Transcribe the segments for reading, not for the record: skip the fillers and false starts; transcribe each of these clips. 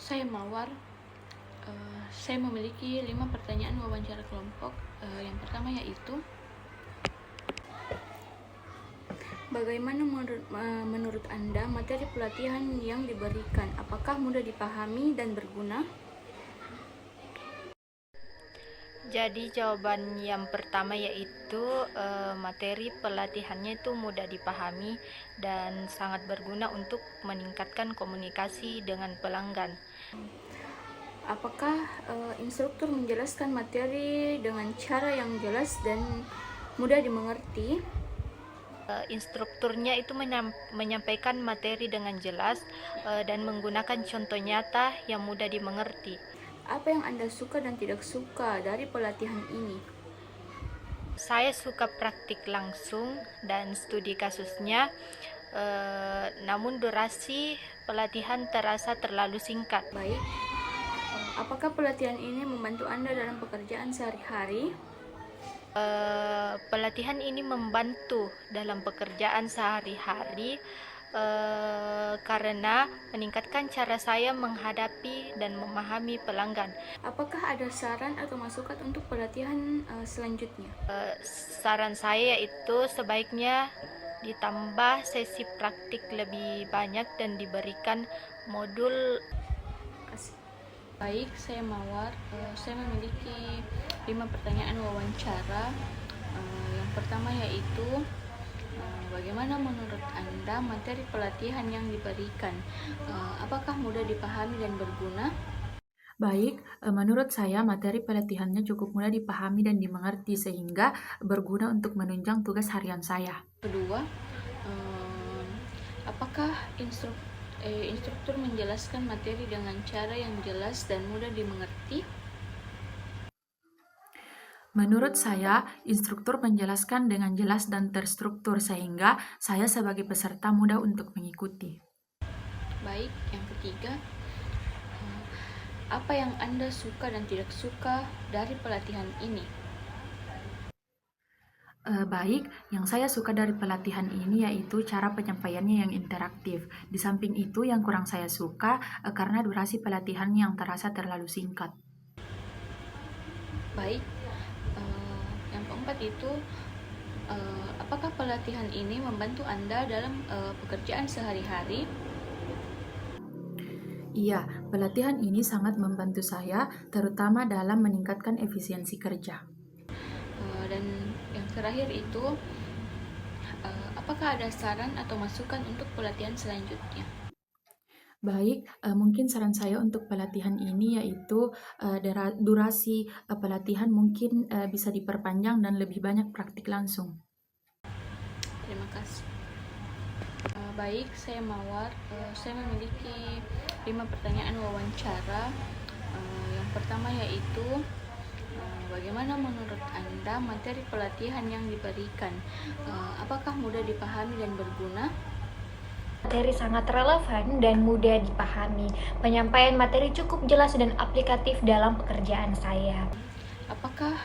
Saya Mawar. Saya memiliki 5 pertanyaan wawancara kelompok. Yang pertama yaitu, bagaimana menurut Anda materi pelatihan yang diberikan? Apakah mudah dipahami dan berguna? Jadi jawaban yang pertama yaitu materi pelatihannya itu mudah dipahami dan sangat berguna untuk meningkatkan komunikasi dengan pelanggan. Apakah instruktur menjelaskan materi dengan cara yang jelas dan mudah dimengerti? Instrukturnya itu menyampaikan materi dengan jelas dan menggunakan contoh nyata yang mudah dimengerti. Apa yang Anda suka dan tidak suka dari pelatihan ini? Saya suka praktik langsung dan studi kasusnya, namun durasi pelatihan terasa terlalu singkat. Baik, apakah pelatihan ini membantu Anda dalam pekerjaan sehari-hari? Pelatihan ini membantu dalam pekerjaan sehari-hari karena meningkatkan cara saya menghadapi dan memahami pelanggan. Apakah ada saran atau masukan untuk pelatihan selanjutnya? Saran saya itu sebaiknya ditambah sesi praktik lebih banyak dan diberikan modul. Baik, saya Mawar. Saya memiliki 5 pertanyaan wawancara. Yang pertama yaitu, bagaimana menurut Anda materi pelatihan yang diberikan? Apakah mudah dipahami dan berguna? Baik, menurut saya materi pelatihannya cukup mudah dipahami dan dimengerti sehingga berguna untuk menunjang tugas harian saya. Kedua, apakah instruktur menjelaskan materi dengan cara yang jelas dan mudah dimengerti? Menurut saya, instruktur menjelaskan dengan jelas dan terstruktur sehingga saya sebagai peserta mudah untuk mengikuti. Baik, yang ketiga, apa yang Anda suka dan tidak suka dari pelatihan ini? Baik, yang saya suka dari pelatihan ini yaitu cara penyampaiannya yang interaktif. Di samping itu, yang kurang saya suka karena durasi pelatihan yang terasa terlalu singkat. Baik, yang keempat itu, apakah pelatihan ini membantu Anda dalam pekerjaan sehari-hari? Iya, pelatihan ini sangat membantu saya, terutama dalam meningkatkan efisiensi kerja. Dan yang terakhir itu, apakah ada saran atau masukan untuk pelatihan selanjutnya? Baik, mungkin saran saya untuk pelatihan ini yaitu durasi pelatihan mungkin bisa diperpanjang dan lebih banyak praktik langsung. Terima kasih. Baik, saya Mawar. Saya memiliki 5 pertanyaan wawancara. Yang pertama yaitu, bagaimana menurut Anda materi pelatihan yang diberikan? Apakah mudah dipahami dan berguna? Materi sangat relevan dan mudah dipahami. Penyampaian materi cukup jelas dan aplikatif dalam pekerjaan saya. Apakah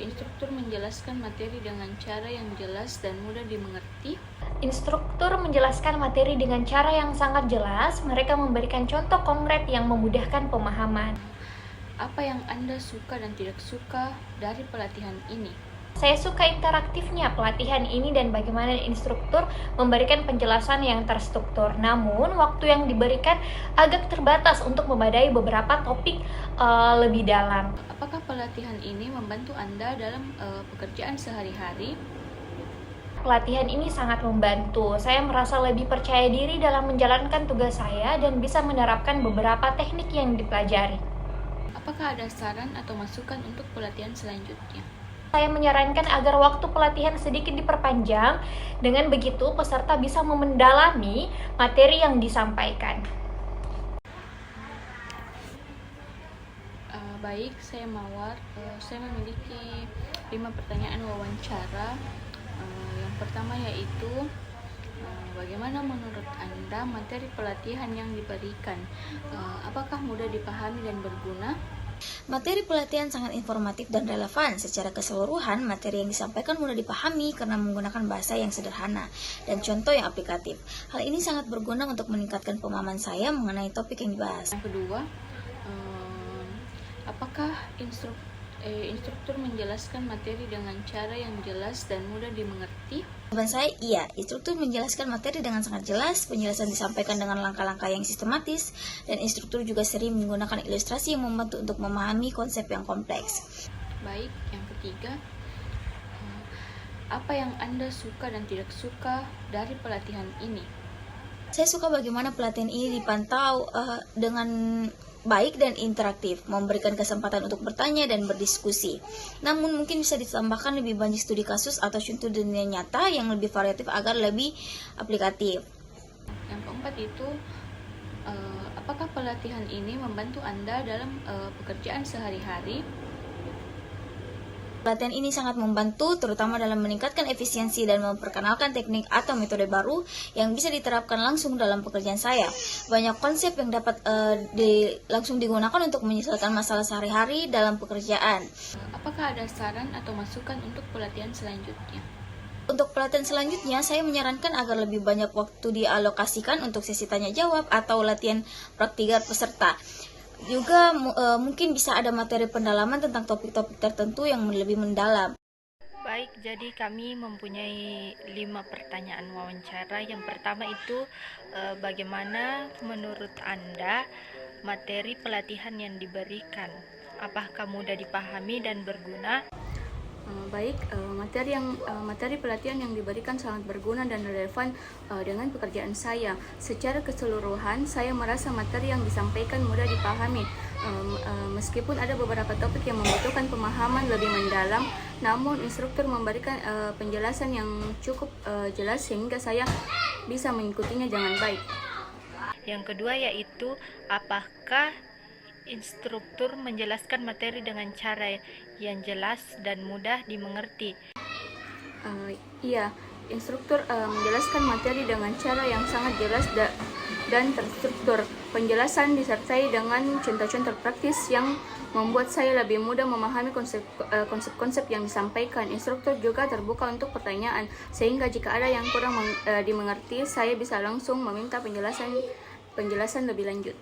instruktur menjelaskan materi dengan cara yang jelas dan mudah dimengerti? Instruktur menjelaskan materi dengan cara yang sangat jelas. Mereka memberikan contoh konkret yang memudahkan pemahaman. Apa yang Anda suka dan tidak suka dari pelatihan ini? Saya suka interaktifnya pelatihan ini dan bagaimana instruktur memberikan penjelasan yang terstruktur. Namun, waktu yang diberikan agak terbatas untuk memadai beberapa topik lebih dalam. Apakah pelatihan ini membantu Anda dalam pekerjaan sehari-hari? Pelatihan ini sangat membantu. Saya merasa lebih percaya diri dalam menjalankan tugas saya dan bisa menerapkan beberapa teknik yang dipelajari. Apakah ada saran atau masukan untuk pelatihan selanjutnya? Saya menyarankan agar waktu pelatihan sedikit diperpanjang. Dengan begitu, peserta bisa mendalami materi yang disampaikan. Baik, saya Mawar. Saya memiliki 5 pertanyaan wawancara. Yang pertama yaitu, bagaimana menurut Anda materi pelatihan yang diberikan? Apakah mudah dipahami dan berguna? Materi pelatihan sangat informatif dan relevan. Secara keseluruhan, materi yang disampaikan mudah dipahami karena menggunakan bahasa yang sederhana dan contoh yang aplikatif. Hal ini sangat berguna untuk meningkatkan pemahaman saya mengenai topik yang dibahas. Yang kedua, apakah instruktur menjelaskan materi dengan cara yang jelas dan mudah dimengerti? Jawaban saya iya, instruktur menjelaskan materi dengan sangat jelas, penjelasan disampaikan dengan langkah-langkah yang sistematis, dan instruktur juga sering menggunakan ilustrasi yang membantu untuk memahami konsep yang kompleks. Baik, yang ketiga, apa yang Anda suka dan tidak suka dari pelatihan ini? Saya suka bagaimana pelatihan ini dipantau dengan baik dan interaktif, memberikan kesempatan untuk bertanya dan berdiskusi. Namun mungkin bisa ditambahkan lebih banyak studi kasus atau contoh dunia nyata yang lebih variatif agar lebih aplikatif. Yang keempat itu, apakah pelatihan ini membantu Anda dalam pekerjaan sehari-hari? Pelatihan ini sangat membantu, terutama dalam meningkatkan efisiensi dan memperkenalkan teknik atau metode baru yang bisa diterapkan langsung dalam pekerjaan saya. Banyak konsep yang dapat langsung digunakan untuk menyelesaikan masalah sehari-hari dalam pekerjaan. Apakah ada saran atau masukan untuk pelatihan selanjutnya? Untuk pelatihan selanjutnya, saya menyarankan agar lebih banyak waktu dialokasikan untuk sesi tanya-jawab atau latihan praktika peserta. Juga mungkin bisa ada materi pendalaman tentang topik-topik tertentu yang lebih mendalam. Baik, jadi kami mempunyai 5 pertanyaan wawancara. Yang pertama itu, bagaimana menurut Anda materi pelatihan yang diberikan? Apakah mudah dipahami dan berguna? Baik, materi pelatihan yang diberikan sangat berguna dan relevan dengan pekerjaan saya. Secara keseluruhan, saya merasa materi yang disampaikan mudah dipahami. Meskipun ada beberapa topik yang membutuhkan pemahaman lebih mendalam, namun instruktur memberikan penjelasan yang cukup jelas sehingga saya bisa mengikutinya dengan baik. Yang kedua yaitu, apakah instruktur menjelaskan materi dengan cara yang jelas dan mudah dimengerti? Iya, instruktur menjelaskan materi dengan cara yang sangat jelas dan terstruktur. Penjelasan disertai dengan contoh-contoh praktis yang membuat saya lebih mudah memahami konsep-konsep yang disampaikan. Instruktur juga terbuka untuk pertanyaan, sehingga jika ada yang kurang dimengerti, saya bisa langsung meminta penjelasan lebih lanjut.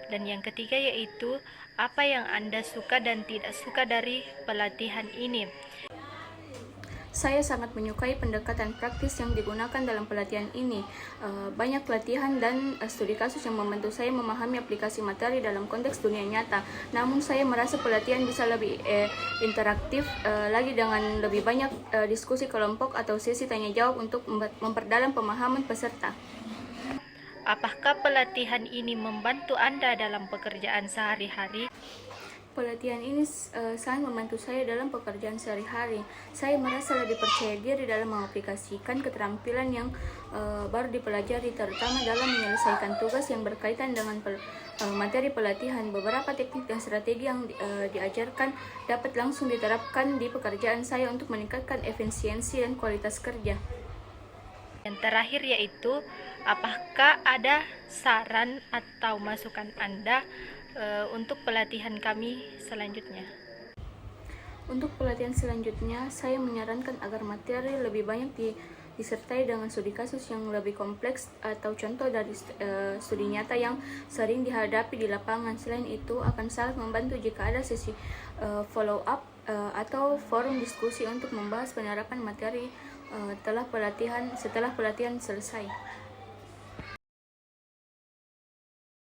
Dan yang ketiga yaitu, apa yang Anda suka dan tidak suka dari pelatihan ini? Saya sangat menyukai pendekatan praktis yang digunakan dalam pelatihan ini. Banyak pelatihan dan studi kasus yang membantu saya memahami aplikasi materi dalam konteks dunia nyata. Namun saya merasa pelatihan bisa lebih interaktif lagi dengan lebih banyak diskusi kelompok atau sesi tanya jawab untuk memperdalam pemahaman peserta. Apakah pelatihan ini membantu Anda dalam pekerjaan sehari-hari? Pelatihan ini sangat membantu saya dalam pekerjaan sehari-hari. Saya merasa lebih percaya diri dalam mengaplikasikan keterampilan yang baru dipelajari, terutama dalam menyelesaikan tugas yang berkaitan dengan materi pelatihan. Beberapa teknik dan strategi yang diajarkan dapat langsung diterapkan di pekerjaan saya untuk meningkatkan efisiensi dan kualitas kerja. Yang terakhir yaitu, apakah ada saran atau masukan Anda untuk pelatihan kami selanjutnya? Untuk pelatihan selanjutnya, saya menyarankan agar materi lebih banyak disertai dengan studi kasus yang lebih kompleks atau contoh dari studi nyata yang sering dihadapi di lapangan. Selain itu, akan sangat membantu jika ada sesi follow up atau forum diskusi untuk membahas penerapan materi setelah pelatihan selesai.